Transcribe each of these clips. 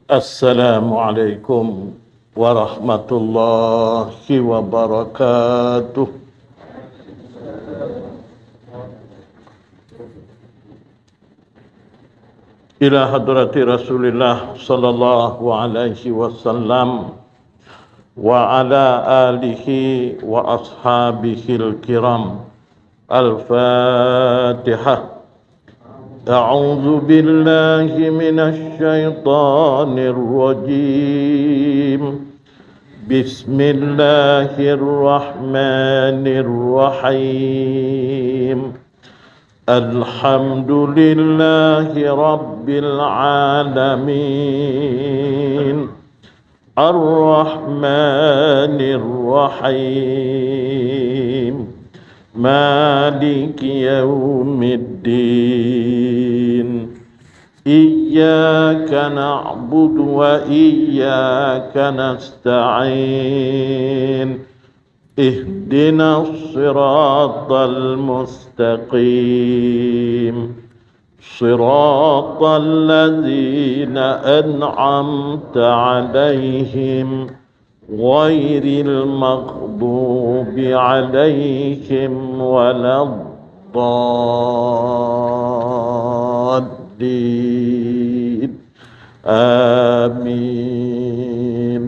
Assalamualaikum warahmatullahi wabarakatuh. Ila hadrati Rasulillah sallallahu alaihi wasallam wa ala alihi wa ashabihil kiram. Al-Fatihah. أعوذ بالله من الشيطان الرجيم بسم الله الرحمن الرحيم الحمد لله رب العالمين الرحمن الرحيم مالك يوم الدين إياك نعبد وإياك نستعين اهدنا الصراط المستقيم صراط الذين أنعمت عليهم غير المغضوب عليهم ولا الضالين آمين.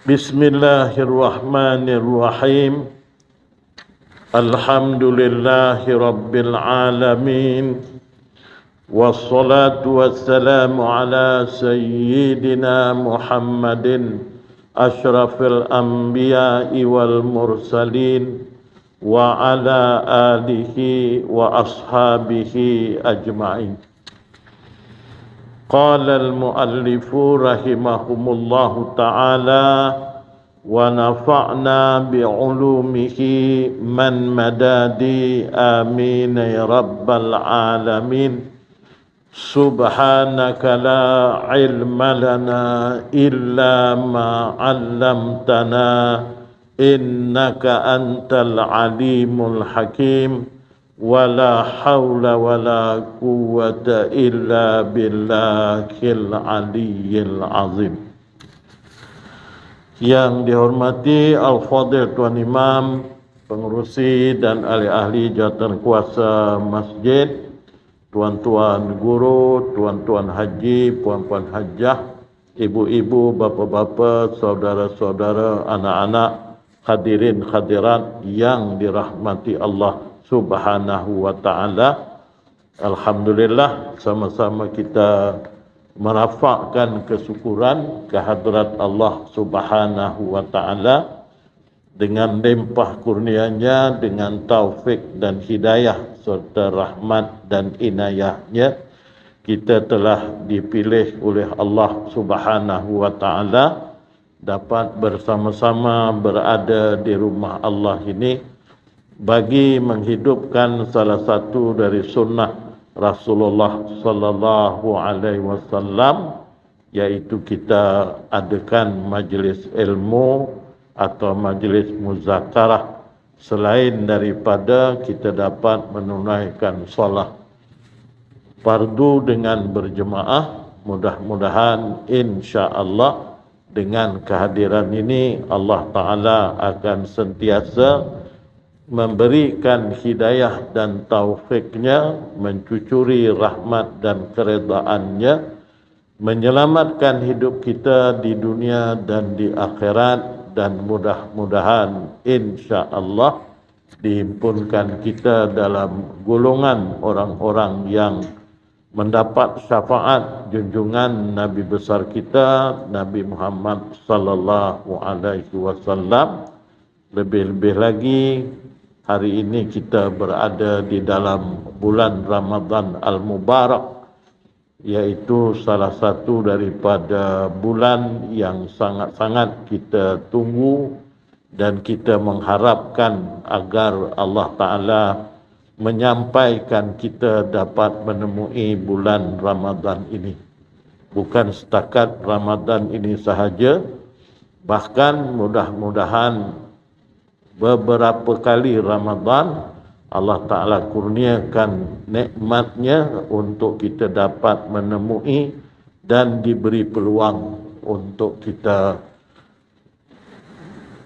بسم الله الرحمن الرحيم الحمد لله رب العالمين والصلاة والسلام على سيدنا محمد أشرف الأنبياء والمرسلين وعلى آله وأصحابه أجمعين. قال المؤلف رحمهم الله تعالى ونفعنا بعلومه من مدادي آمين يا رب العالمين. سبحانك لا علم لنا إلا ما علمتنا إنك أنت العليم الحكيم ولا حول ولا قوة إلا بالله العلي العظيم. Yang dihormati Al-Fadhil Tuan Imam, pengurusi dan ahli-ahli jawatan kuasa masjid, tuan-tuan guru, tuan-tuan haji, puan-puan hajah, ibu-ibu, bapa-bapa, saudara-saudara, anak-anak, hadirin hadirat yang dirahmati Allah Subhanahu wa taala. Alhamdulillah, sama-sama kita merafakkan kesyukuran kehadrat Allah Subhanahu wa taala dengan limpah kurnianya, dengan taufik dan hidayah serta rahmat dan inayahnya, kita telah dipilih oleh Allah Subhanahu wa taala dapat bersama-sama berada di rumah Allah ini bagi menghidupkan salah satu dari sunnah Rasulullah sallallahu alaihi wasallam, yaitu kita adakan majlis ilmu atau majlis muzakarah selain daripada kita dapat menunaikan solat fardu dengan berjemaah. Mudah-mudahan insya-Allah dengan kehadiran ini Allah Ta'ala akan sentiasa memberikan hidayah dan taufiknya, mencucuri rahmat dan keredaannya, menyelamatkan hidup kita di dunia dan di akhirat, dan mudah-mudahan insya-Allah dihimpunkan kita dalam golongan orang-orang yang mendapat syafaat junjungan Nabi besar kita Nabi Muhammad sallallahu alaihi wasallam. Lebih-lebih lagi hari ini kita berada di dalam bulan Ramadan Al-Mubarak, yaitu salah satu daripada bulan yang sangat-sangat kita tunggu dan kita mengharapkan agar Allah Ta'ala menyampaikan kita dapat menemui bulan Ramadan ini. Bukan setakat Ramadan ini sahaja, bahkan mudah-mudahan beberapa kali Ramadan Allah Ta'ala kurniakan nikmatnya untuk kita dapat menemui dan diberi peluang untuk kita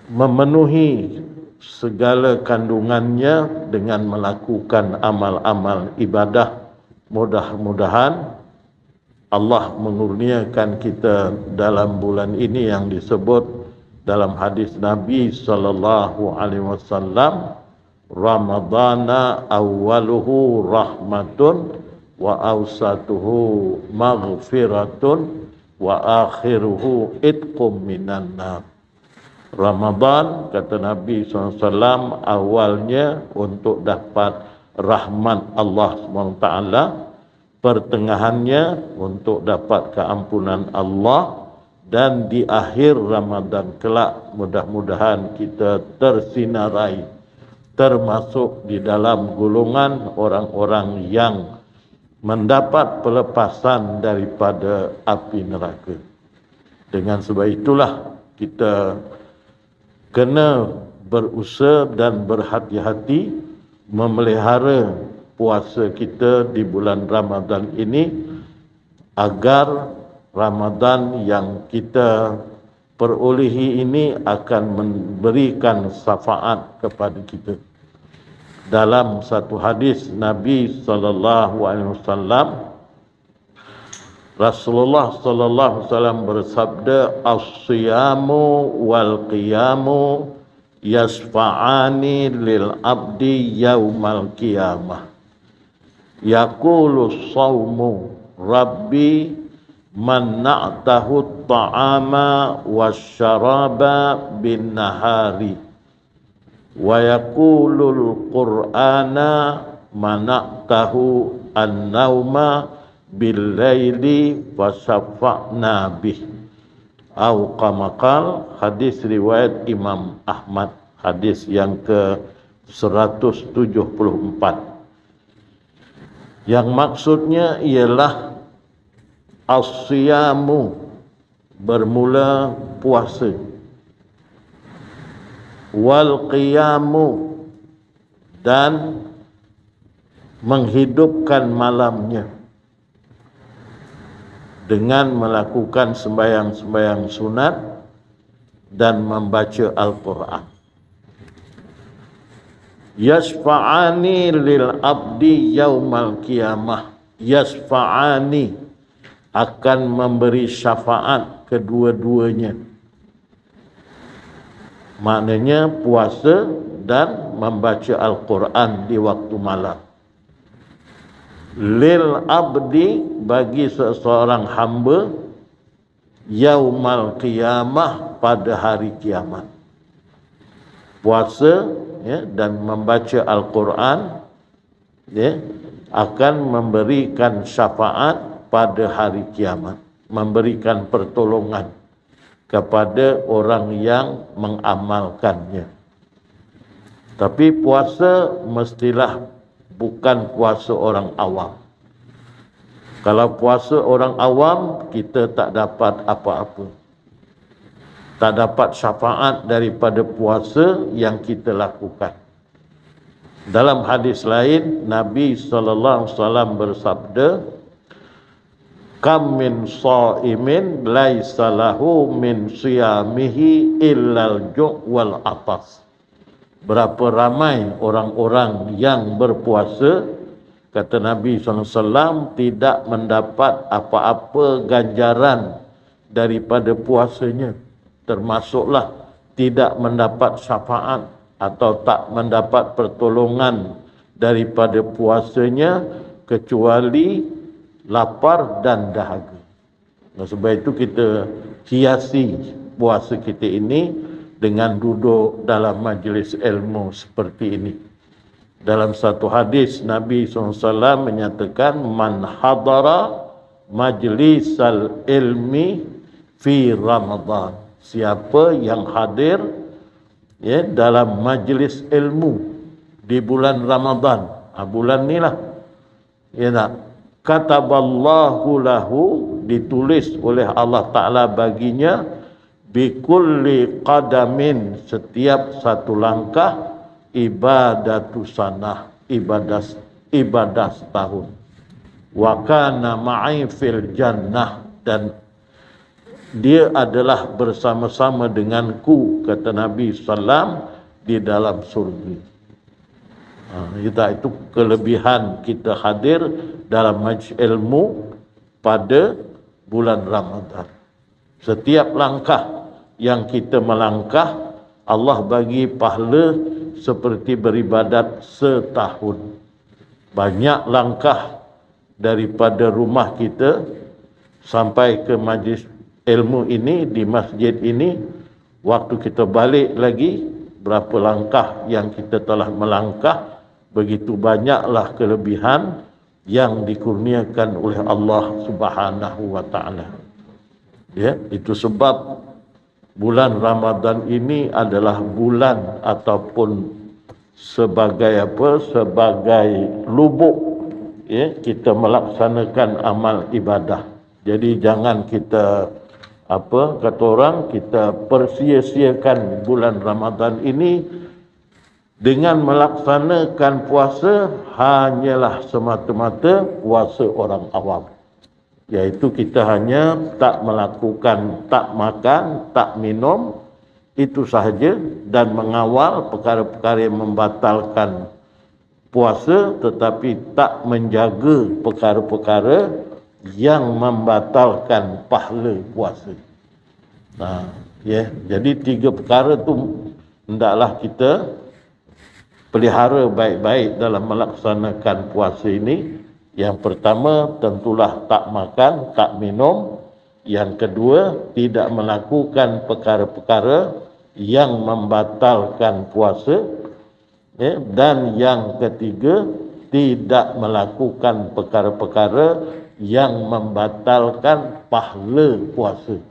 memenuhi segala kandungannya dengan melakukan amal-amal ibadah. Mudah-mudahan Allah mengurniakan kita dalam bulan ini yang disebut dalam hadis Nabi sallallahu alaihi wasallam, Ramadana awwaluhu rahmatun wa awsatuhu maghfiratun wa akhiruhu itqum minan nar. Ramadan, kata Nabi SAW, awalnya untuk dapat rahmat Allah SWT, pertengahannya untuk dapat keampunan Allah, dan di akhir Ramadan kelak mudah-mudahan kita tersinarai, termasuk di dalam golongan orang-orang yang mendapat pelepasan daripada api neraka. Dengan sebab itulah kita kena berusaha dan berhati-hati memelihara puasa kita di bulan Ramadan ini, agar Ramadan yang kita perolehi ini akan memberikan syafaat kepada kita. Dalam satu hadis Nabi SAW, Rasulullah SAW bersabda, as-siyamu wal qiyamu yasfa'ani lil abdi yaumal qiyamah. Yaqulu as-sawmu rabbi manna'tahu at-ta'ama wasyaraba bin nahari wa yaqulul qur'ana mana'tahu an-nauma bil laili fasafa'na bih. Au qamakal, hadis riwayat Imam Ahmad, hadis yang ke 174. Yang maksudnya ialah as-siyamu, bermula puasa, wal qiyamu, dan menghidupkan malamnya dengan melakukan sembahyang-sembahyang sunat dan membaca Al-Quran. Yasfa'ani lil abdi yaumal qiyamah. Yasfa'ani, akan memberi syafaat kedua-duanya. Maknanya puasa dan membaca Al-Quran di waktu malam. Lil abdi, bagi seseorang hamba, yaumal qiyamah, pada hari kiamat. Puasa dan membaca Al-Quran akan memberikan syafaat pada hari kiamat, memberikan pertolongan kepada orang yang mengamalkannya. Tapi puasa mestilah bukan puasa orang awam. Kalau puasa orang awam, kita tak dapat apa-apa. Tak dapat syafaat daripada puasa yang kita lakukan. Dalam hadis lain, Nabi SAW bersabda, kam min sha'imin laisa lahu min siyamihi illal ju' wal atas. Berapa ramai orang-orang yang berpuasa, kata Nabi SAW, tidak mendapat apa-apa ganjaran daripada puasanya, termasuklah tidak mendapat syafaat atau tak mendapat pertolongan daripada puasanya, kecuali lapar dan dahaga. Sebab itu kita hiasi puasa kita ini dengan duduk dalam majlis ilmu seperti ini. Dalam satu hadis Nabi SAW menyatakan, man hadara majlisal ilmi fi Ramadan. Siapa yang hadir dalam majlis ilmu di bulan Ramadan, bulan ni lah, kataballahu lahu, ditulis oleh Allah Ta'ala baginya, bikulli qadamin, setiap satu langkah, ibadatu sanah, ibadah setahun. Wa kana ma'i fil jannah, dan dia adalah bersama-sama denganku, kata Nabi sallam, di dalam surga. Itu kelebihan kita hadir dalam majlis ilmu pada bulan Ramadan. Setiap langkah yang kita melangkah, Allah bagi pahala seperti beribadat setahun. Banyak langkah daripada rumah kita sampai ke majlis ilmu ini, di masjid ini, waktu kita balik lagi, berapa langkah yang kita telah melangkah, begitu banyaklah kelebihan yang dikurniakan oleh Allah Subhanahu wa taala. Ya, itu sebab bulan Ramadan ini adalah bulan ataupun sebagai lubuk, ya, kita melaksanakan amal ibadah. Jadi jangan kita kata orang, kita persia-siakan bulan Ramadan ini dengan melaksanakan puasa hanyalah semata-mata puasa orang awam. Iaitu kita hanya tak melakukan, tak makan, tak minum, itu sahaja, dan mengawal perkara-perkara yang membatalkan puasa, tetapi tak menjaga perkara-perkara yang membatalkan pahala puasa. Jadi 3 perkara tu hendaklah kita pelihara baik-baik dalam melaksanakan puasa ini. Yang pertama tentulah tak makan, tak minum. Yang kedua, tidak melakukan perkara-perkara yang membatalkan puasa. Dan yang ketiga, tidak melakukan perkara-perkara yang membatalkan pahala puasa.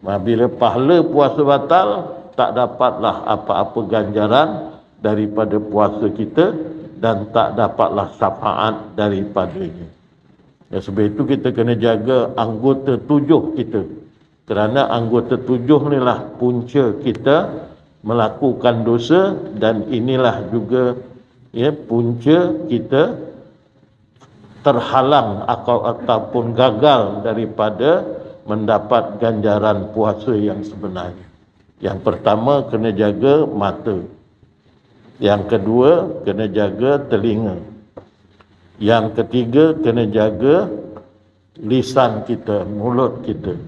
Bila pahala puasa batal, tak dapatlah apa-apa ganjaran daripada puasa kita, dan tak dapatlah syafaat daripadanya. Sebab itu kita kena jaga anggota 7 kita. Kerana anggota 7 ni lah punca kita melakukan dosa, dan inilah juga punca kita terhalang ataupun gagal daripada mendapat ganjaran puasa yang sebenarnya. Yang pertama, kena jaga mata. Yang kedua, kena jaga telinga. Yang ketiga, kena jaga lisan kita, mulut kita.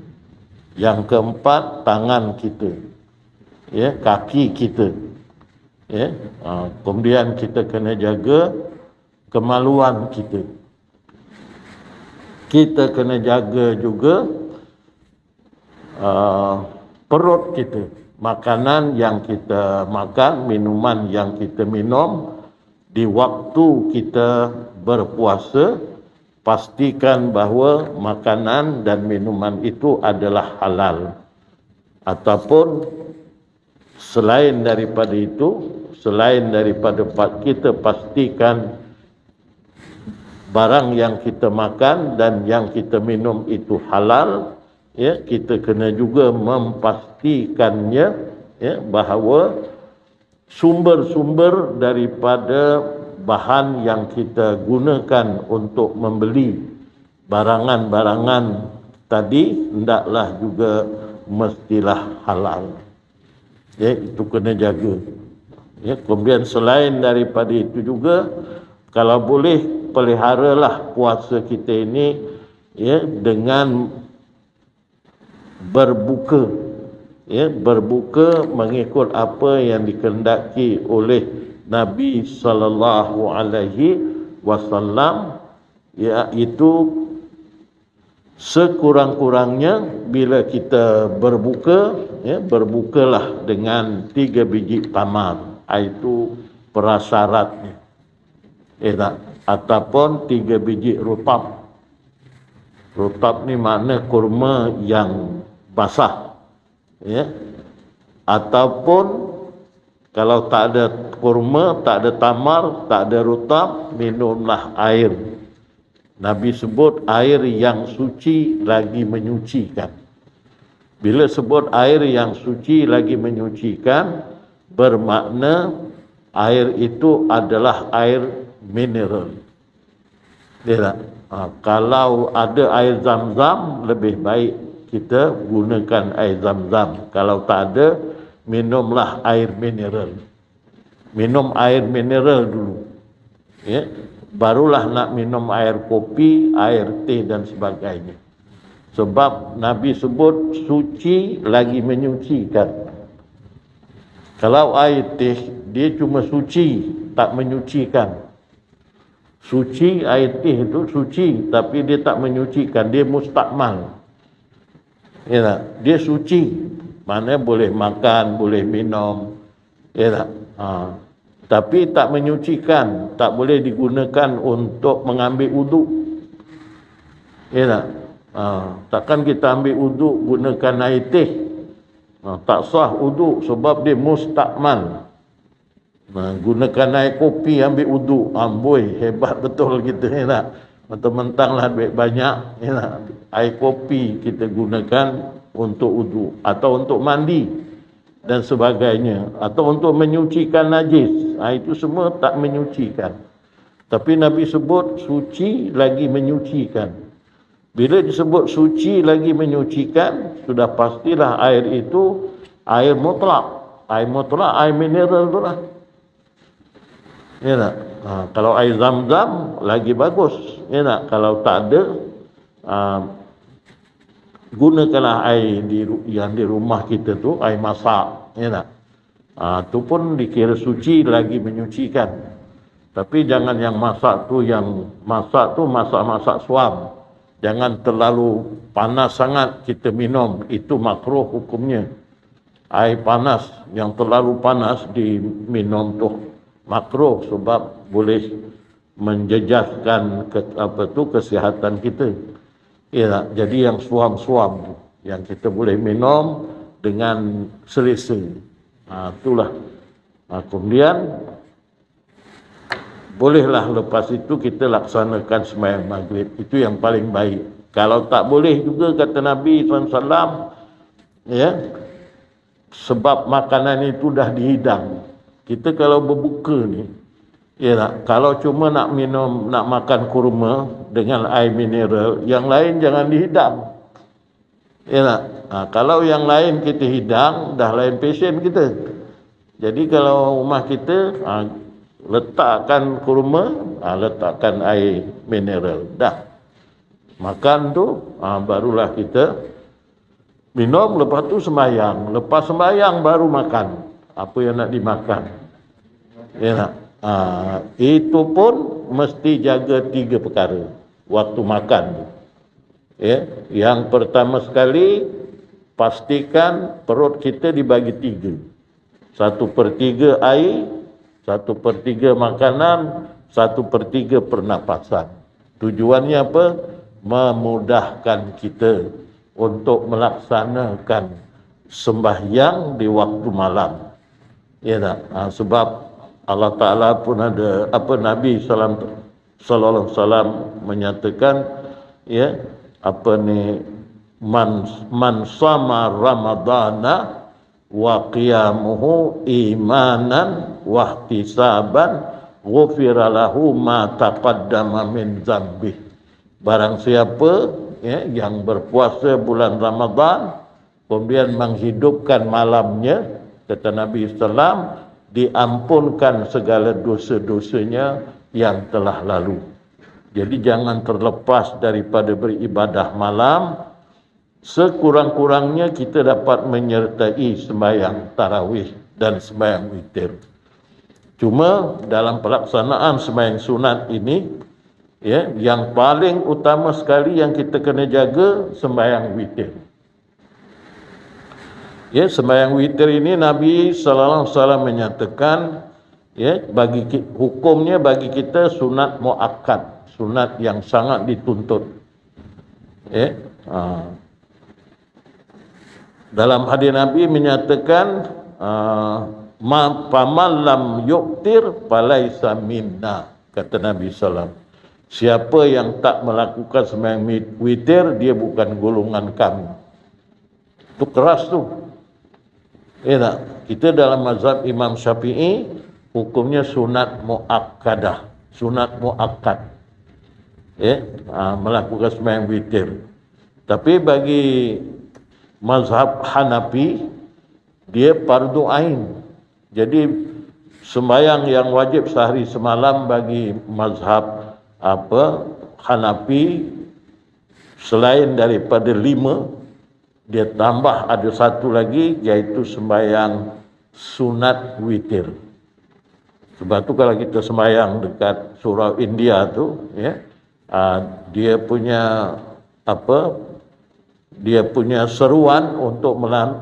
Yang keempat, tangan kita, kaki kita. Kemudian kita kena jaga kemaluan kita. Kita kena jaga juga perut kita. Makanan yang kita makan, minuman yang kita minum, di waktu kita berpuasa, pastikan bahawa makanan dan minuman itu adalah halal. Ataupun selain daripada itu, selain daripada kita pastikan barang yang kita makan dan yang kita minum itu halal, kita kena juga memastikannya bahawa sumber-sumber daripada bahan yang kita gunakan untuk membeli barangan-barangan tadi hendaklah juga mestilah halal. Itu kena jaga. Kemudian selain daripada itu juga, kalau boleh peliharalah puasa kita ini dengan berbuka. Berbuka mengikut apa yang dikehendaki oleh Nabi sallallahu alaihi wasallam, iaitu sekurang-kurangnya bila kita berbuka, berbukalah dengan 3 biji tamar. Itu prasyaratnya. Ataupun 3 biji rutab. Rutab ni makna kurma yang basah. Ataupun kalau tak ada kurma, tak ada tamar, tak ada rutab, minumlah air. Nabi sebut air yang suci lagi menyucikan. Bila sebut air yang suci lagi menyucikan, bermakna air itu adalah air mineral. Ya tak? Kalau ada air zam-zam, lebih baik kita gunakan air zam-zam. Kalau tak ada, minumlah air mineral. Minum air mineral dulu. Ya, barulah nak minum air kopi, air teh dan sebagainya. Sebab Nabi sebut suci lagi menyucikan. Kalau air teh, dia cuma suci, tak menyucikan. Suci, air teh itu suci, tapi dia tak menyucikan, dia mustakmal. Ya tak? Dia suci, mana boleh makan, boleh minum. Ya tak? Tapi tak menyucikan, tak boleh digunakan untuk mengambil uduk. Ya tak? Takkan kita ambil uduk gunakan air teh. Tak sah uduk sebab dia mustakmal. Gunakan air kopi ambil uduk, amboi, hebat betul kita. Ya tak? Mentang-mentanglah duit banyak, ya tak? Air kopi kita gunakan untuk uduk atau untuk mandi dan sebagainya, atau untuk menyucikan najis. Itu semua tak menyucikan. Tapi Nabi sebut suci lagi menyucikan. Bila disebut suci lagi menyucikan, sudah pastilah air itu air mutlak. Air mutlak, air mineral tu lah. Ya tak? Kalau air zam-zam lagi bagus. Ya tak? Kalau tak ada, gunakanlah air yang di rumah kita tu, air masak. Ya tak? Tu pun dikira suci lagi menyucikan. Tapi jangan yang masak tu masak-masak suam. Jangan terlalu panas sangat kita minum, itu makruh hukumnya. Air panas yang terlalu panas diminum tu makruh sebab boleh menjejaskan kesihatan kita. Ya, jadi yang suam-suam yang kita boleh minum dengan selesa. Itulah. Kemudian bolehlah lepas itu kita laksanakan sembahyang maghrib. Itu yang paling baik. Kalau tak boleh juga, kata Nabi SAW, ya, sebab makanan itu dah dihidang. Kita kalau berbuka ni, ya tak? Kalau cuma nak minum, nak makan kurma dengan air mineral, yang lain jangan dihidang. Ya tak? Kalau yang lain kita hidang, dah lain pasien kita. Jadi kalau rumah kita, letakkan kurma, letakkan air mineral. Dah. Makan tu, barulah kita minum, lepas tu sembahyang. Lepas sembahyang baru makan apa yang nak dimakan. Ya tak? Itu pun mesti jaga 3 perkara waktu makan tu. Ya, yang pertama sekali, pastikan perut kita dibagi 3. 1/3 air, 1/3 makanan, 1/3 pernafasan. Tujuannya apa? Memudahkan kita untuk melaksanakan sembahyang di waktu malam. Ya tak? Sebab Allah Ta'ala pun ada, Nabi sallallahu alaihi wasallam menyatakan, ya, man sama ramadana wa qiyamuhu imanan wa ihtisaban ghufira lahu ma taqaddama min dzambih. Barang siapa, ya, yang berpuasa bulan Ramadan kemudian menghidupkan malamnya, kata Nabi SAW, diampunkan segala dosa-dosanya yang telah lalu. Jadi jangan terlepas daripada beribadah malam. Sekurang-kurangnya kita dapat menyertai sembahyang tarawih dan sembahyang witir. Cuma dalam pelaksanaan sembahyang sunat ini, ya, yang paling utama sekali yang kita kena jaga sembahyang witir. Ya, sembahyang witir ini Nabi sallallahu alaihi wasallam menyatakan, ya, hukumnya bagi kita sunat muakkad, sunat yang sangat dituntut. Ya, dalam hadis Nabi menyatakan, faman lam yuktir falaisa minna, kata Nabi sallallahu. Siapa yang tak melakukan sembahyang witir, dia bukan golongan kami. Itu keras tu. Ya tak? Kita dalam mazhab Imam Syafi'i, hukumnya sunat muakkadah, sunat muakkad. Melakukan sembahyang witir. Tapi bagi mazhab Hanafi dia fardu ain. Jadi sembahyang yang wajib sehari semalam bagi mazhab Hanafi selain daripada 5, dia tambah ada satu lagi, iaitu sembahyang sunat witir. Sebab tu kalau kita sembahyang dekat surau India tu, dia punya dia punya seruan untuk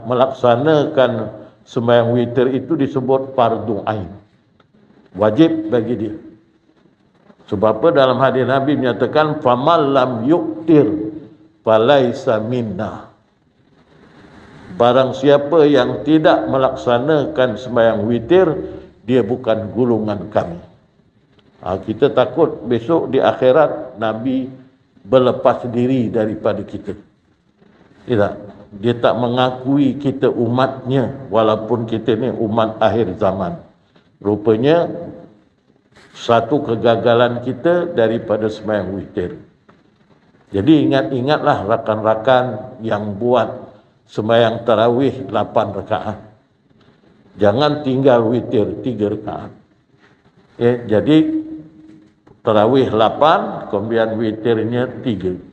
melaksanakan sembahyang witir itu disebut fardu ain, wajib bagi dia. Sebab apa? Dalam hadis Nabi menyatakan faman lam yuktir falaisa minna. Barang siapa yang tidak melaksanakan sembahyang witir, dia bukan golongan kami. Kita takut besok di akhirat Nabi berlepas diri daripada kita. Tidak, dia tak mengakui kita umatnya, walaupun kita ni umat akhir zaman. Rupanya satu kegagalan kita daripada sembahyang witir. Jadi ingat-ingatlah rakan-rakan yang buat sembahyang tarawih 8 rakaat. Jangan tinggal witir 3 rakaat. Jadi tarawih 8, kemudian witirnya 3.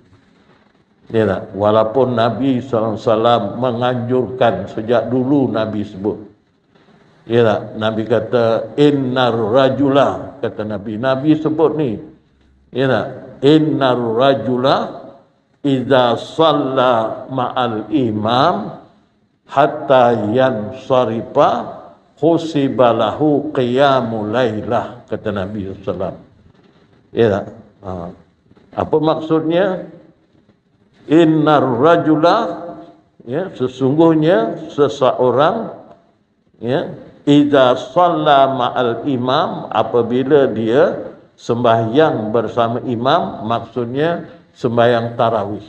Walaupun Nabi SAW menganjurkan, sejak dulu Nabi sebut. Nabi kata innar rajula, kata Nabi sebut ni. Innar rajula idza shalla ma'al imam hatta yansarifa husibalahu qiyamul lailah, kata Nabi SAW. Apa maksudnya? Innar rajula, sesungguhnya seseorang, idza shalla ma'al imam, apabila dia sembahyang bersama imam, maksudnya sembahyang tarawih.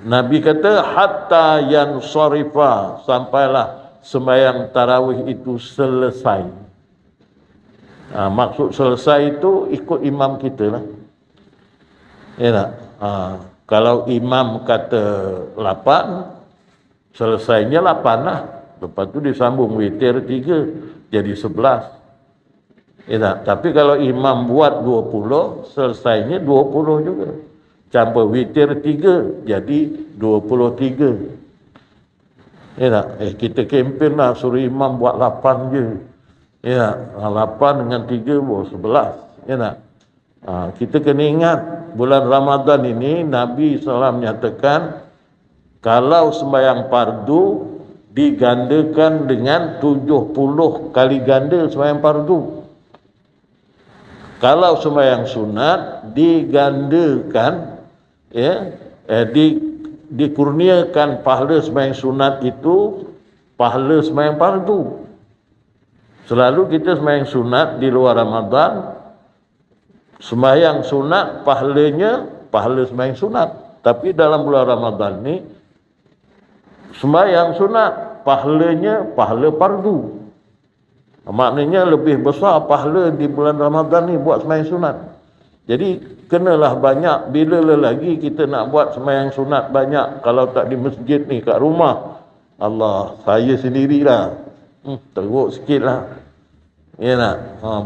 Nabi kata hatta yansarifa, sampailah sembahyang tarawih itu selesai. Maksud selesai itu ikut imam kita lah. Kalau imam kata 8, selesainya 8 lah. Lepas tu disambung witir 3, jadi 11. Tapi kalau imam buat 20, selesainya 20 juga. Campur witir 3, jadi 23. Kita kempen lah, suruh imam buat 8 je. 8 dengan 3 buat 11. Kita kena ingat, bulan Ramadan ini Nabi SAW menyatakan kalau sembahyang fardu digandakan dengan 70 kali ganda sembahyang fardu. Kalau sembahyang sunat digandakan, dikurniakan pahala sembahyang sunat itu pahala sembahyang fardu. Selalu kita sembahyang sunat di luar Ramadan, sembahyang sunat pahalanya pahala sembahyang sunat. Tapi dalam bulan Ramadan ni sembahyang sunat pahalanya pahala fardu. Maknanya lebih besar pahala di bulan Ramadan ni buat sembahyang sunat. Jadi kenalah banyak, bila lagi kita nak buat sembahyang sunat banyak, kalau tak di masjid ni kat rumah, Allah, saya sendirilah teruk sikit lah.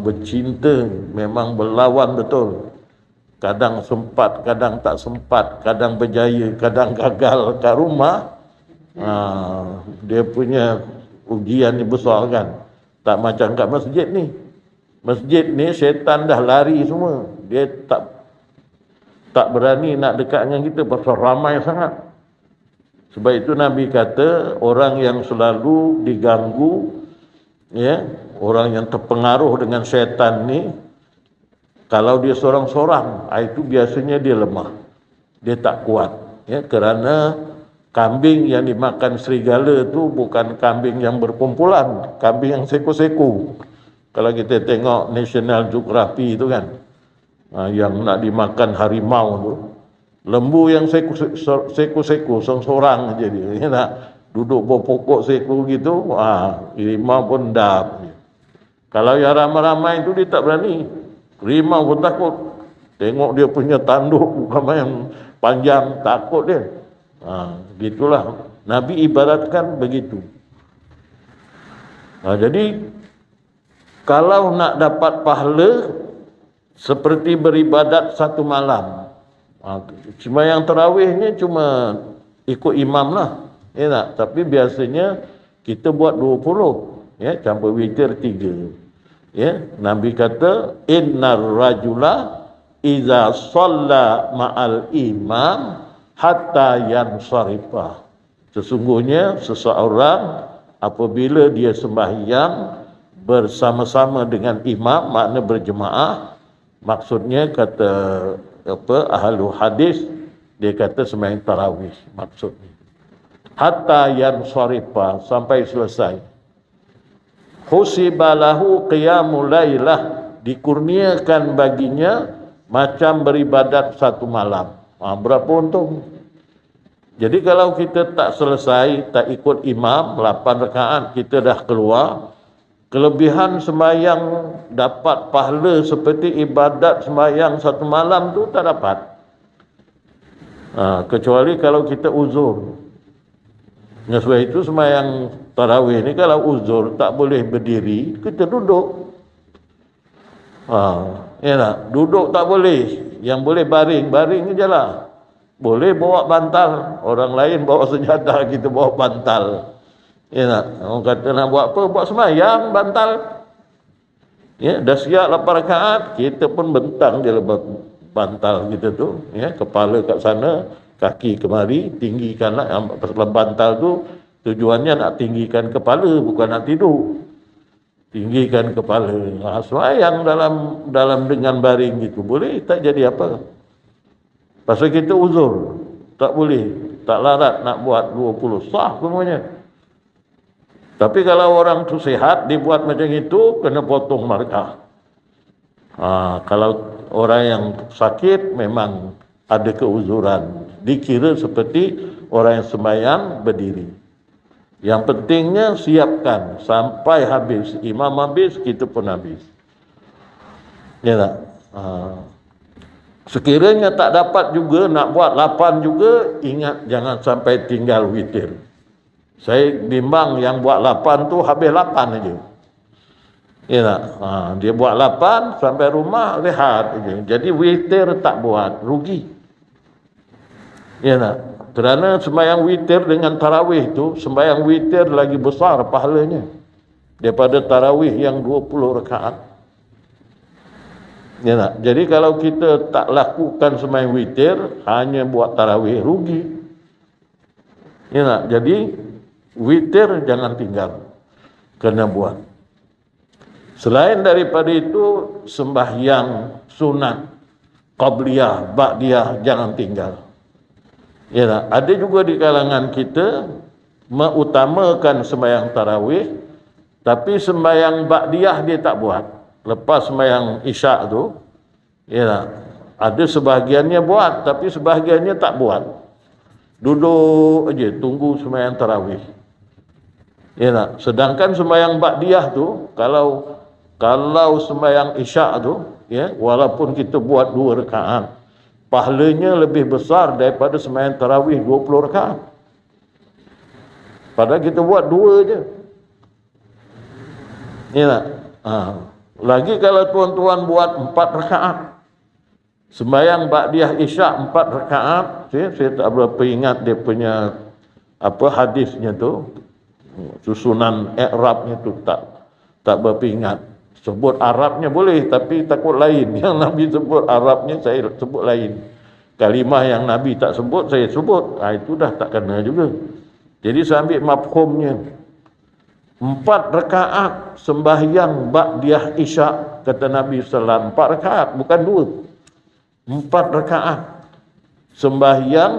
Bercinta memang berlawan betul. Kadang sempat, kadang tak sempat, kadang berjaya, kadang gagal kat rumah. Dia punya ujian ni besar kan. Tak macam kat masjid ni. Masjid ni syaitan dah lari semua. Dia tak berani nak dekat dengan kita pasal ramai sangat. Sebab itu Nabi kata orang yang selalu diganggu, orang yang terpengaruh dengan syaitan ni, kalau dia seorang-seorang, itu biasanya dia lemah, dia tak kuat. Kerana kambing yang dimakan serigala tu bukan kambing yang berkumpulan, kambing yang seko-seko. Kalau kita tengok National Geography tu kan, yang nak dimakan harimau tu, lembu yang seko-seko, seorang-seorang je dia. duduk bawah pokok seko gitu, rimau pun dap. Kalau yang ramai-ramai itu dia tak berani. Rimau pun takut. Tengok dia punya tanduk bukan yang panjang, takut dia. Gitulah. Nabi ibaratkan begitu. Jadi kalau nak dapat pahala seperti beribadat satu malam. Sembahyang tarawihnya cuma ikut imam lah. Ya tak? Tapi biasanya kita buat 20. Ya, campur witir 3. Ya, Nabi kata innar rajula iza shalla ma'al imam hatta yansarifa. Sesungguhnya seseorang apabila dia sembahyang bersama-sama dengan imam, makna berjemaah, maksudnya kata ahlu hadis, dia kata sembahyang tarawih maksudnya. Hatta yansarifa, sampai selesai. Husibalahu qiyamul lailah, dikurniakan baginya macam beribadat satu malam. Berapa untung? Jadi kalau kita tak selesai, tak ikut imam 8 rakaat, kita dah keluar, kelebihan sembahyang dapat pahala seperti ibadat sembahyang satu malam tu tak dapat. Kecuali kalau kita uzur. Sebab itu sembahyang tarawih ni kalau uzur tak boleh berdiri, kita duduk. Ya tak? Duduk tak boleh. Yang boleh baring je lah. Boleh bawa bantal. Orang lain bawa senjata, kita bawa bantal. Ya tak? Orang kata nak buat apa? Buat sembahyang bantal. Ya, dah siap 8 rakaat, kita pun bentang dia lepas bantal kita tu. Ya, kepala kat sana, kaki kemari, tinggikanlah. Bantal tu tujuannya nak tinggikan kepala, bukan nak tidur. Tinggikan kepala. Sembahyang dalam dengan baring gitu. Boleh tak jadi apa? Pasal kita uzur. Tak boleh. Tak larat nak buat 20. Sah semuanya. Tapi kalau orang tu sihat, dibuat macam itu, kena potong markah. Kalau orang yang sakit, memang ada keuzuran. Dikira seperti orang yang sembahyang berdiri. Yang pentingnya siapkan sampai habis. Imam habis, kita pun habis. Ya tak? Sekiranya tak dapat juga, nak buat 8 juga, ingat jangan sampai tinggal witir. Saya bimbang yang buat 8 tu habis 8 aja. Ya tak? Dia buat 8 sampai rumah rehat aja. Jadi witir tak buat, rugi. Ya tak? Kerana sembahyang witir dengan tarawih tu, sembahyang witir lagi besar pahalanya daripada tarawih yang 20 rakaat. Ya tak? Jadi kalau kita tak lakukan sembahyang witir, hanya buat tarawih, rugi. Ya tak? Jadi witir jangan tinggal, kena buat. Selain daripada itu, sembahyang sunat, qabliyah, ba'diyah jangan tinggal. Ya tak? Ada juga di kalangan kita mengutamakan sembahyang tarawih, tapi sembahyang ba'diyah dia tak buat. Lepas sembahyang isyak tu, ya tak? Ada sebahagiannya buat, tapi sebahagiannya tak buat. Duduk aja tunggu sembahyang tarawih. Ya tak? Sedangkan sembahyang ba'diyah tu, kalau sembahyang isyak tu, ya, walaupun kita buat 2 rakaat, pahalanya lebih besar daripada sembahyang tarawih 20 rakaat. Padahal kita buat 2 je. Ya tak? Lagi kalau tuan-tuan buat 4 rakaat. Sembahyang ba'diyah isyak 4 rakaat, saya tak berapa ingat dia punya hadisnya tu. Susunan i'rabnya tu tak berapa ingat. Sebut Arabnya boleh, tapi takut lain. Yang Nabi sebut Arabnya, saya sebut lain. Kalimah yang Nabi tak sebut, saya sebut. Itu dah tak kena juga. Jadi saya ambil mafhumnya. 4 rakaat sembahyang ba'diyah isyak, kata Nabi SAW. 4 rakaat, bukan 2. 4 rakaat sembahyang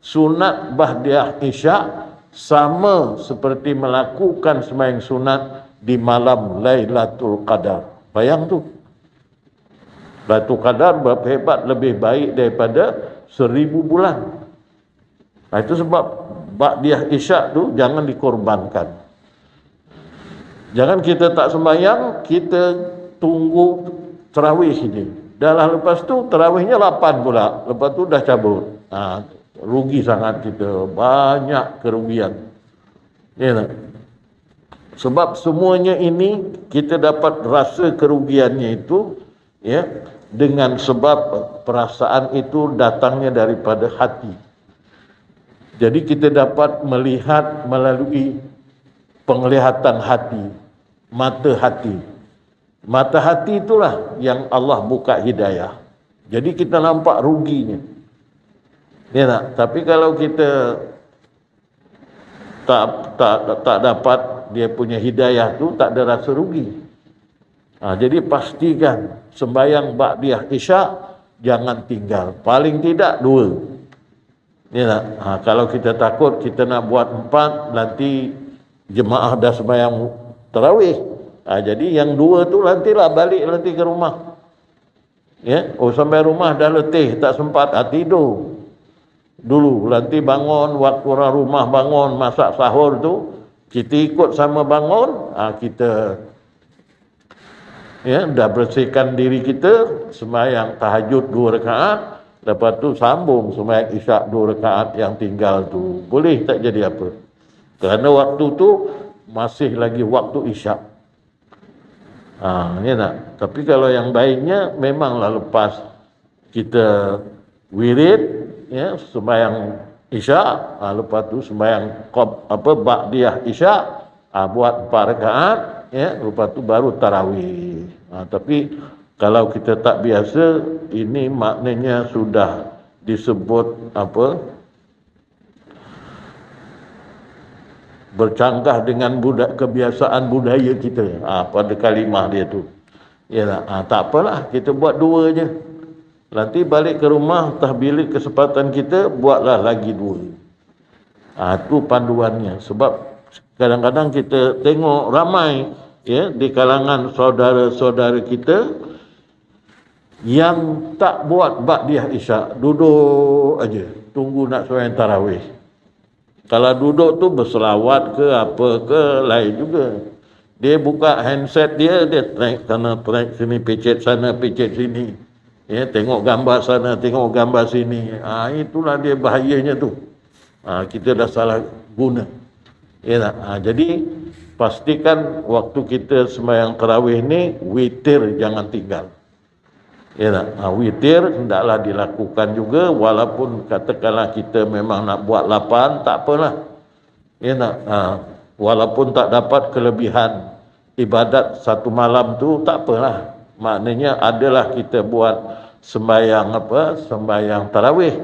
sunat ba'diyah isyak, sama seperti melakukan sembahyang sunat di malam Lailatul Qadar. Bayang tu. Lailatul Qadar berapa hebat, lebih baik daripada 1000 bulan. Itu sebab ba'diyah isyak tu jangan dikorbankan. Jangan kita tak sembahyang, kita tunggu tarawih je. Dah lah lepas tu tarawihnya 8 pula. Lepas tu dah cabut. Rugi sangat kita, banyak kerugian. Ya tak? Sebab semuanya ini kita dapat rasa kerugiannya itu ya dengan sebab perasaan itu datangnya daripada hati. Jadi kita dapat melihat melalui penglihatan hati, mata hati. Mata hati itulah yang Allah buka hidayah. Jadi kita nampak ruginya. Ya tak? Tapi kalau kita tak dapat dia punya hidayah tu, tak ada rasa rugi. Jadi pastikan sembahyang ba'diyah isyak jangan tinggal. Paling tidak 2. Ya tak? Kalau kita takut kita nak buat 4, nanti jemaah dah sembahyang tarawih. Jadi yang 2 tu nantilah balik nanti ke rumah. Ya, sampai rumah dah letih, tak sempat, tidur. Dulu nanti bangun, waktu orang rumah bangun masak sahur tu, kita ikut sama bangun, kita ya dah bersihkan diri kita, sembahyang tahajud 2 rakaat, lepas tu sambung sembahyang isyak 2 rakaat yang tinggal tu. Boleh tak jadi apa? Kerana waktu tu masih lagi waktu isyak. Ya tak? Tapi kalau yang baiknya memanglah lepas kita wirid ya sembahyang isyak, lepas tu sembahyang ba'diyah isyak, buat 4 rakaat ya, lepas tu baru tarawih. Tapi kalau kita tak biasa, ini maknanya sudah disebut bercanggah dengan kebiasaan budaya kita. Pada kalimah dia tu. Ya tak apalah, kita buat 2 je. Nanti balik ke rumah, tahbilit kesempatan kita, buatlah lagi 2. Itu panduannya. Sebab kadang-kadang kita tengok ramai ya di kalangan saudara-saudara kita yang tak buat ba'diyah isyak, duduk aja tunggu nak sembahyang tarawih. Kalau duduk tu berselawat ke apa ke lain juga. Dia buka handset dia track sana, track sini, picit sana, picit sini. Ya, tengok gambar sana, tengok gambar sini. Itulah dia bahayanya tu. Kita dah salah guna. Ya tak? Jadi pastikan waktu kita sembahyang tarawih ni witir jangan tinggal. Ya tak? Witir hendaklah dilakukan juga, walaupun katakanlah kita memang nak buat 8, tak apalah. Ya tak? Walaupun tak dapat kelebihan ibadat satu malam tu, tak apalah. Maknanya adalah kita buat sembahyang sembahyang tarawih.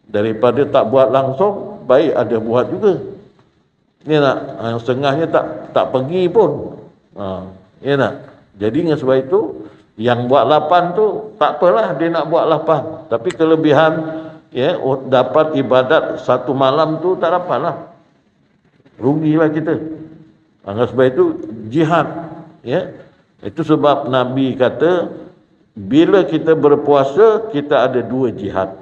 Daripada tak buat langsung, baik ada buat juga. Ya tak? Yang setengahnya tak pergi pun. Ya tak? Jadi dengan sebab itu, yang buat 8 tu tak apalah dia nak buat 8, tapi kelebihan ya dapat ibadat satu malam tu tak dapatlah, rugilah kita. Oleh sebab itu jihad ya, itu sebab Nabi kata bila kita berpuasa kita ada 2 jihad.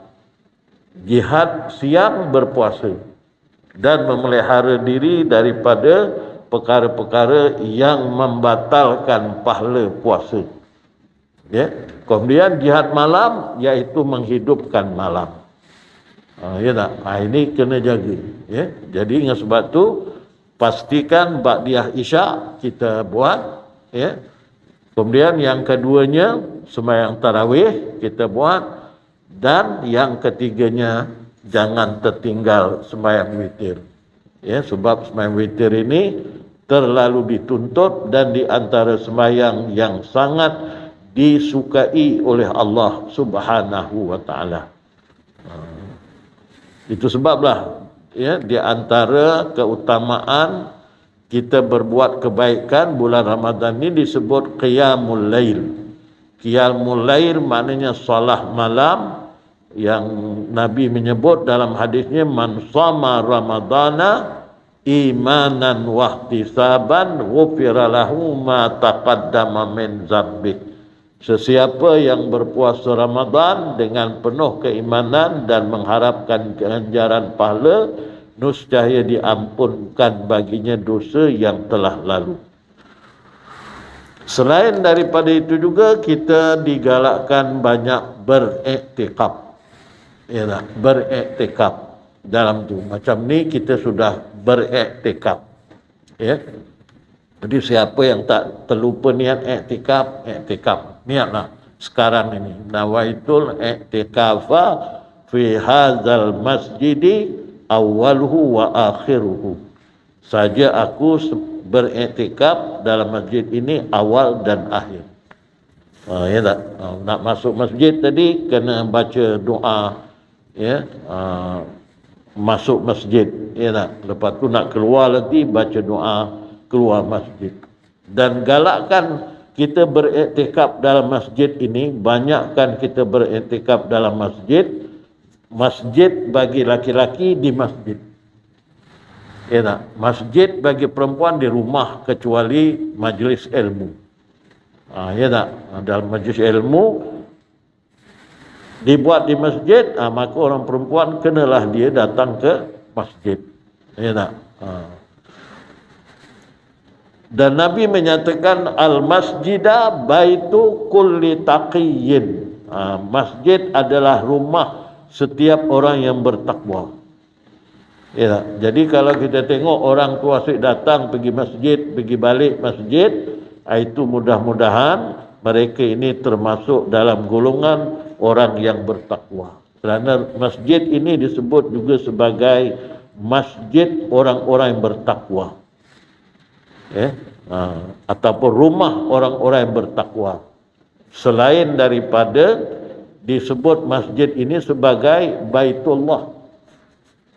Jihad siang berpuasa dan memelihara diri daripada perkara-perkara yang membatalkan pahala puasa. Ya, kemudian jihad malam iaitu menghidupkan malam. Ya tak? Ini kena jaga. Ya, jadi dengan sebab tu pastikan ba'diyah isyak kita buat. Ya, kemudian yang keduanya sembahyang tarawih kita buat, dan yang ketiganya jangan tertinggal sembahyang witir. Ya, sebab sembahyang witir ini terlalu dituntut dan di antara sembahyang yang sangat disukai oleh Allah Subhanahu wa taala. Itu sebablah ya di antara keutamaan kita berbuat kebaikan bulan Ramadan ini disebut qiyamul lail. Qiyamul lail maknanya solat malam, yang Nabi menyebut dalam hadisnya man shama ramadana imanan wa ihtisaban ghufira lahu ma taqaddama min dzambih. Sesiapa yang berpuasa Ramadan dengan penuh keimanan dan mengharapkan ganjaran pahala, Nescaya diampunkan baginya dosa yang telah lalu. Selain daripada itu juga kita digalakkan banyak beriktikaf. Ya tak? Beriktikaf dalam tu. Macam ni kita sudah beriktikaf. Ya. Jadi siapa yang tak terlupa niat iktikaf, iktikaf. Niatlah sekarang ini. Nawaitul iktikafa fi hadzal masjidi awwaluhu wa akhiruhu. Saja aku beriktikaf dalam masjid ini awal dan akhir. Ya tak? Nak masuk masjid tadi kena baca doa, ya, masuk masjid, ya tak? Lepas tu nak keluar nanti baca doa keluar masjid. Dan galakkan kita beriktikaf dalam masjid ini, banyakkan kita beriktikaf dalam masjid. Masjid bagi laki-laki di masjid. Ya tak? Masjid bagi perempuan di rumah kecuali majlis ilmu. Ya tak? Dalam majlis ilmu dibuat di masjid, maka orang perempuan kenalah dia datang ke masjid. Ya tak? Dan Nabi menyatakan al-masjidah baitu kulli taqiyyin. Masjid adalah rumah setiap orang yang bertakwa. Ya, jadi kalau kita tengok orang tua asyik datang pergi masjid, pergi balik masjid, itu mudah-mudahan mereka ini termasuk dalam golongan orang yang bertakwa. Kerana masjid ini disebut juga sebagai masjid orang-orang yang bertakwa. Ataupun rumah orang-orang yang bertakwa. Selain daripada disebut masjid ini sebagai Baitullah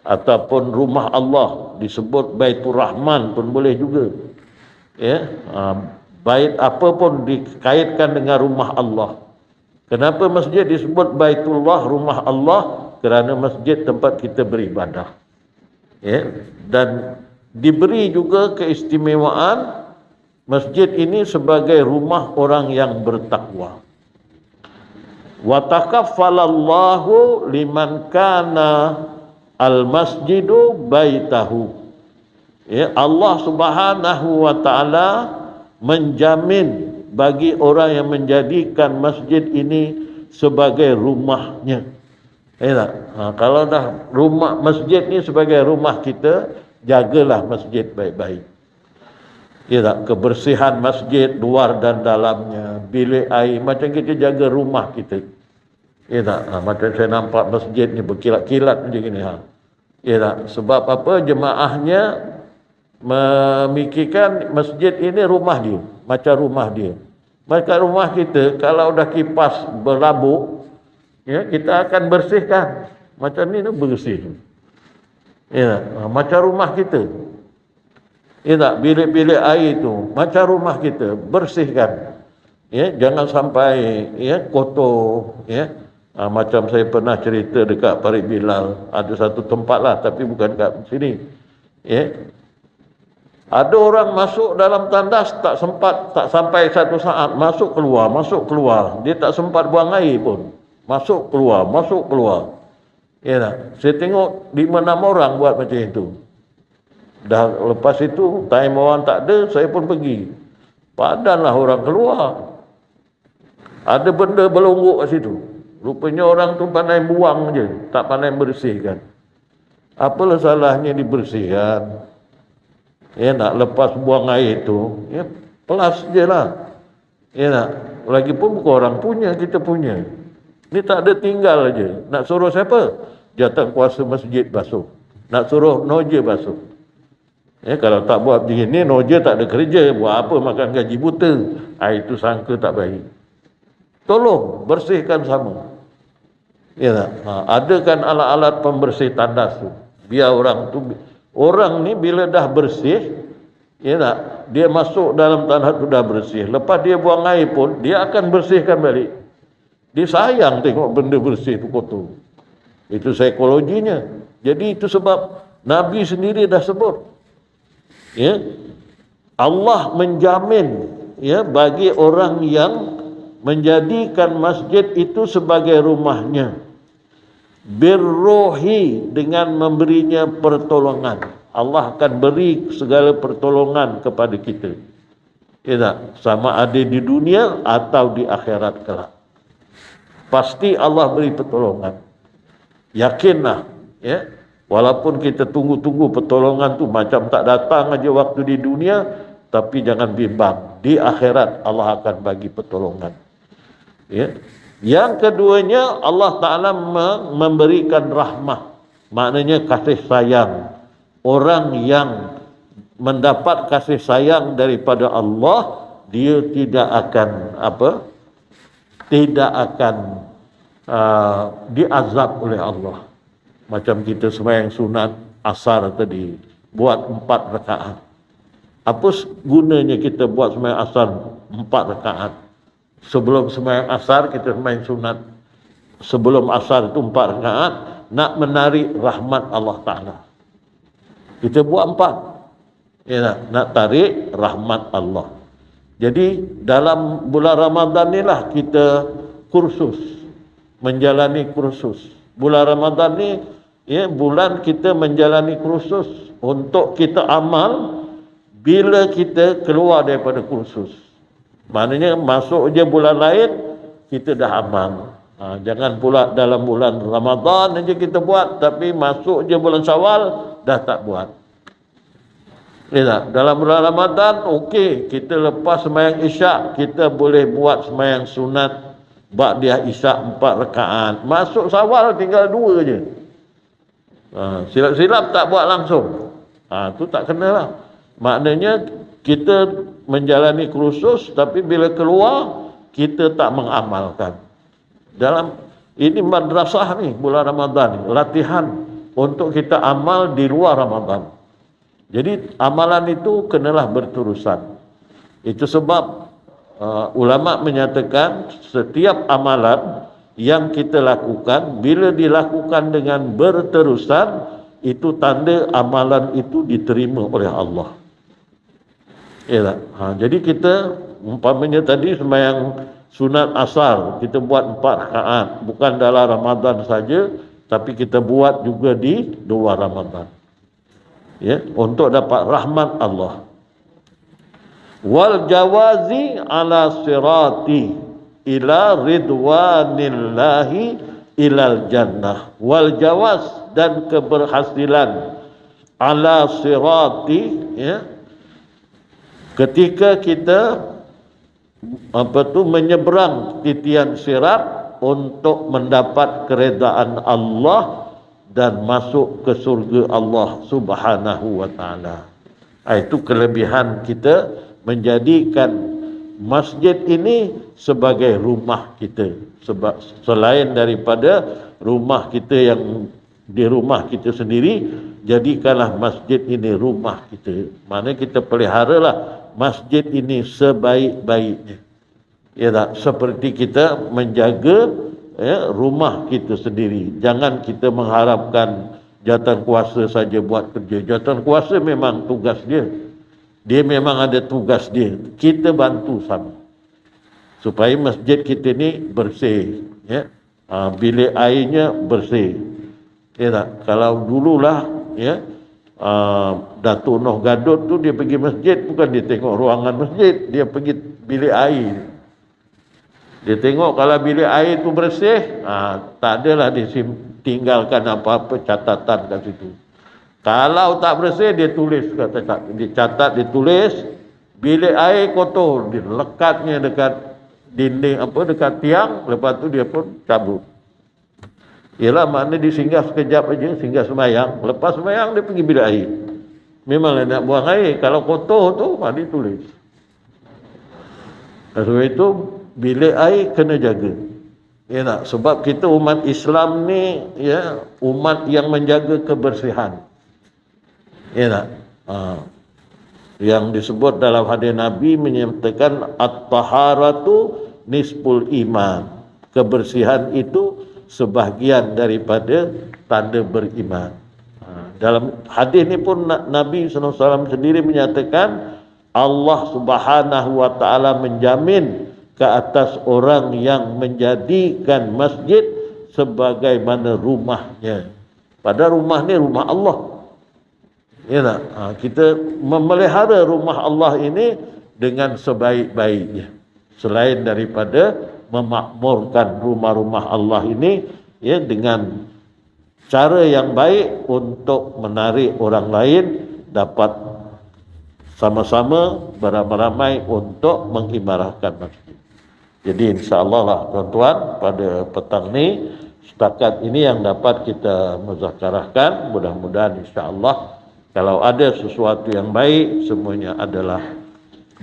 ataupun rumah Allah, disebut Baitur Rahman pun boleh juga. Ya, bait apa pun dikaitkan dengan rumah Allah. Kenapa masjid disebut Baitullah, rumah Allah? Kerana masjid tempat kita beribadah. Ya, dan diberi juga keistimewaan masjid ini sebagai rumah orang yang bertakwa. Wa takaffalallahu liman kana al-masjidu baitahu. Ya, Allah Subhanahu wa taala menjamin bagi orang yang menjadikan masjid ini sebagai rumahnya. Ya, kalau dah rumah masjid ni sebagai rumah kita, jagalah masjid baik-baik. Ya tak? Kebersihan masjid luar dan dalamnya, bilik air, macam kita jaga rumah kita. Ya tak? Macam saya nampak masjid ni berkilat-kilat macam ni. Ya tak? Sebab apa? Jemaahnya memikirkan masjid ini rumah dia, macam rumah dia. Macam rumah kita, kalau dah kipas berlabuk, ya, kita akan bersihkan. Macam ni bersih. Ya tak? Macam rumah kita. Ya tak, bilik-bilik air itu macam rumah kita, bersihkan. Ya, jangan sampai ya kotor, ya. Macam saya pernah cerita dekat Parit Bilal, ada satu tempat lah tapi bukan kat sini. Ya. Ada orang masuk dalam tandas tak sampai satu saat, masuk keluar. Dia tak sempat buang air pun. Masuk keluar. Ya tak? Saya tengok 5-6 orang buat macam itu. Dah lepas itu time orang tak ada, saya pun pergi. Padanlah orang keluar. Ada benda berlonggok kat situ. Rupanya orang tu pandai buang je, tak pandai bersihkan. Apalah salahnya dibersihkan? Ya nak lepas buang air tu, ya pelas je lah. Ya nak, lagipun bukan orang punya, kita punya. Ni tak ada tinggal aja. Nak suruh siapa? Jatah kuasa masjid basuh. Nak suruh noja basuh. Ya, kalau tak buat begini, noja tak ada kerja, buat apa makan gaji buta. Itu sangka tak baik. Tolong bersihkan sama. Ya tak? Adakan alat-alat pembersih tandas tu. Biar orang ni bila dah bersih, ya tak? Dia masuk dalam tandas tu dah bersih. Lepas dia buang air pun, dia akan bersihkan balik. Dia sayang tengok benda bersih tu kotor. Itu psikologinya. Jadi itu sebab Nabi sendiri dah sebut. Ya, Allah menjamin ya bagi orang yang menjadikan masjid itu sebagai rumahnya. birruhi, dengan memberinya pertolongan. Allah akan beri segala pertolongan kepada kita. Ya tak? Sama ada di dunia atau di akhirat kelak. Pasti Allah beri pertolongan. Yakinlah, ya. Walaupun kita tunggu-tunggu pertolongan tu macam tak datang aja waktu di dunia, tapi jangan bimbang. Di akhirat Allah akan bagi pertolongan. Ya. Yang keduanya, Allah Ta'ala memberikan rahmah. Maknanya kasih sayang. Orang yang mendapat kasih sayang daripada Allah, dia tidak akan tidak akan diazab oleh Allah. Macam kita sembahyang sunat asar tadi, buat 4 rakaat. Apa gunanya kita buat sembahyang asar 4 rakaat? Sebelum sembahyang asar kita sembahyang sunat. Sebelum asar itu 4 rakaat, nak menarik rahmat Allah Ta'ala. Kita buat 4. Ya, nak tarik rahmat Allah. Jadi dalam bulan Ramadan inilah kita kursus, menjalani kursus. Bulan Ramadan ni, ya, bulan kita menjalani kursus untuk kita amal bila kita keluar daripada kursus. Maknanya masuk je bulan lain kita dah amal. Jangan pula dalam bulan Ramadan aja kita buat, tapi masuk je bulan Syawal dah tak buat. Ya, dalam bulan Ramadan okey, kita lepas sembahyang Isyak kita boleh buat sembahyang sunat ba'diyah Isyak 4 rakaat. Masuk Syawal tinggal 2 je. Silap-silap tak buat langsung. Tu tak kenalah. Maknanya kita menjalani kursus, tapi bila keluar kita tak mengamalkan. Dalam ini madrasah ni, bulan Ramadan ni, latihan untuk kita amal di luar Ramadan. Jadi amalan itu kenalah berterusan. Itu sebab ulama menyatakan setiap amalan yang kita lakukan, bila dilakukan dengan berterusan, itu tanda amalan itu diterima oleh Allah. Ya, jadi kita umpamanya tadi sembahyang sunat asar kita buat 4 rakaat, bukan dalam Ramadan saja, tapi kita buat juga di luar Ramadan. Ya, untuk dapat rahmat Allah. Wal jawazi ala sirati ila ridwanillahi ilal jannah. Wal jawaz, dan keberhasilan ala sirati, ya, ketika kita menyeberang titian sirat untuk mendapat keredaan Allah dan masuk ke surga Allah Subhanahu wa Ta'ala. Itu kelebihan kita menjadikan masjid ini sebagai rumah kita. Sebab selain daripada rumah kita yang di rumah kita sendiri, jadikanlah masjid ini rumah kita. Maknanya kita peliharalah masjid ini sebaik-baiknya. Ya tak? Seperti kita menjaga, ya, rumah kita sendiri. Jangan kita mengharapkan jawatan kuasa saja buat kerja. Jawatan kuasa memang tugas dia. Dia memang ada tugas dia. Kita bantu sama supaya masjid kita ni bersih, ya. Bilik airnya bersih. Ya tak? Kalau dululah, ya, Datuk Noh Gadot tu dia pergi masjid, bukan dia tengok ruangan masjid, dia pergi bilik air. Dia tengok kalau bilik air tu bersih, tak adalah dia tinggalkan apa-apa catatan kat situ. Kalau tak bersih, dia tulis, dia catat, dia tulis, bilik air kotor, dia lekatnya dekat dinding, dekat tiang, lepas tu dia pun cabut. Ialah makna dia singgah sekejap aja, singgah sembahyang, lepas sembahyang dia pergi bilik air. Memanglah nak buang air, kalau kotor tu, dia tulis. Sebab itu bilik air kena jaga. Ya tak? Sebab kita umat Islam ni, ya, umat yang menjaga kebersihan. Ya tak? Yang disebut dalam hadis Nabi menyatakan at-taharatu nisful iman. Kebersihan itu sebahagian daripada tanda beriman. Dalam hadis ni pun Nabi SAW sendiri menyatakan Allah Subhanahu wa Ta'ala menjamin ke atas orang yang menjadikan masjid sebagaimana rumahnya. Padahal rumah ni rumah Allah. Ya tak? Kita memelihara rumah Allah ini dengan sebaik-baiknya. Selain daripada memakmurkan rumah-rumah Allah ini ya dengan cara yang baik untuk menarik orang lain dapat sama-sama beramai-ramai untuk mengimarahkan masjid. Jadi insya-Allah lah tuan-tuan, pada petang ni setakat ini yang dapat kita muzakarahkan. Mudah-mudahan insya-Allah kalau ada sesuatu yang baik semuanya adalah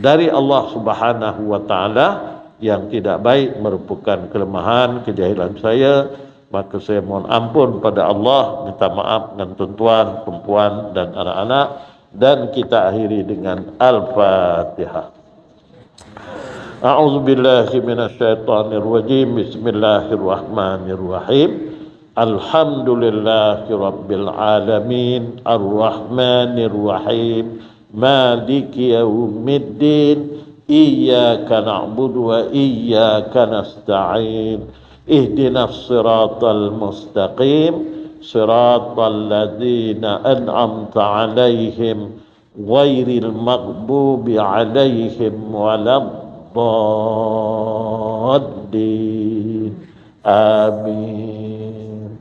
dari Allah Subhanahu wa taala, yang tidak baik merupakan kelemahan, kejahilan saya, maka saya mohon ampun pada Allah, minta maaf dengan tuan-tuan, perempuan dan anak-anak, dan kita akhiri dengan Al-Fatihah. A'udzu billahi minasyaitonir rajim. Bismillahirrahmanirrahim. Alhamdulillahi rabbil alamin, arrahmanir rahim, maliki yaumiddin, iyyaka na'budu wa iyyaka nasta'in, ihdinas siratal mustaqim, siratal ladzina an'amta 'alaihim ghairil maghdubi 'alaihim waladdallin. Amin.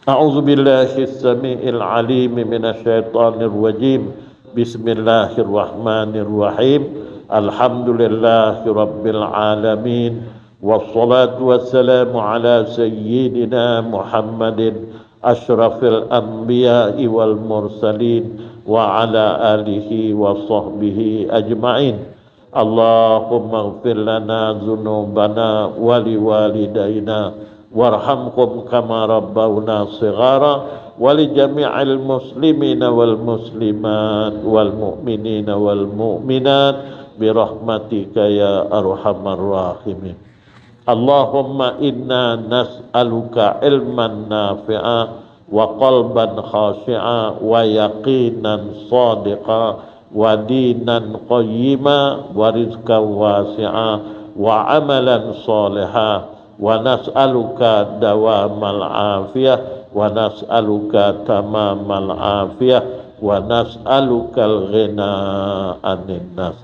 A'udzu billahi as-sami'il 'alim minasyaitonir rajim. Bismillahirrahmanirrahim. Alhamdulillahi rabbil alamin. Wassalatu wassalamu ala sayyidina Muhammadin asyrafil anbiya'i wal mursalin wa ala alihi wa sahbihi ajma'in. Allahumma ighfir lana dzunubana wa liwalidayna warhamhum kama rabbawna shighara wa li jami'il muslimina wal muslimat wal mu'minina wal mu'minat bi rahmatika ya arhamar rahimin. Allahumma inna nas'aluka ilman nafi'a wa qalban khashi'a wa yaqinan sadiqa wa dinan qayyima wa rizqan wasi'a wa amalan salihah wa nas'aluka dawamal afiyah wa nas'aluka tamamal afiyah wa nas'aluka al-ghina anin nas.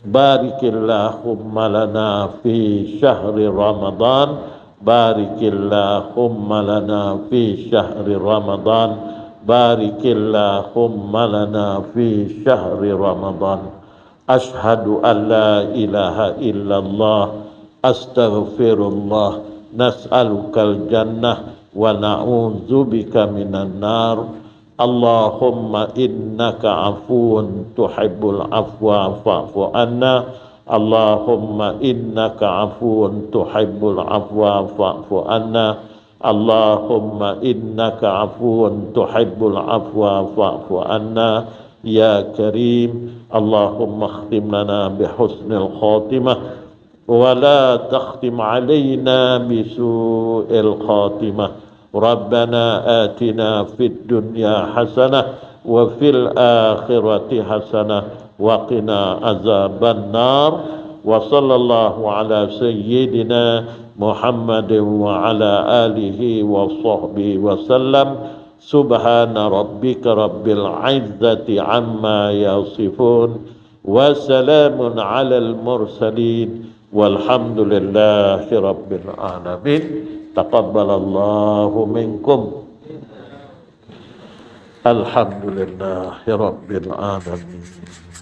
Barikillahumma lana fi syahri Ramadan, barikillahumma lana fi syahri Ramadan, barikillahumma lana fi syahri Ramadan. Ashhadu an la ilaha illallah, astaghfirullah, nas'alukal jannah wa na'udzubika minan nar. Allahumma innaka afuwun tuhibbul afwa fa'fu anna. Allahumma innaka afuwun tuhibbul afwa fa'fu anna. Allahumma innaka afuwun tuhibbul afwa fa'fu anna ya karim. Allahumma khtim lana bihusnil khatimah wa la takhtim alaina bisu'il khatimah. Rabbana atina fid dunya hasanah wa fil akhirati hasanah wa qina azaban nar. Wa sallallahu ala sayyidina Muhammadin wa ala alihi wa sahbihi wa sallam. Subhana rabbika rabbil izzati amma yasifun wa salamun alal mursalin walhamdulillahi rabbil alamin. Taqabbalallahu minkum. Alhamdulillahi rabbil alamin.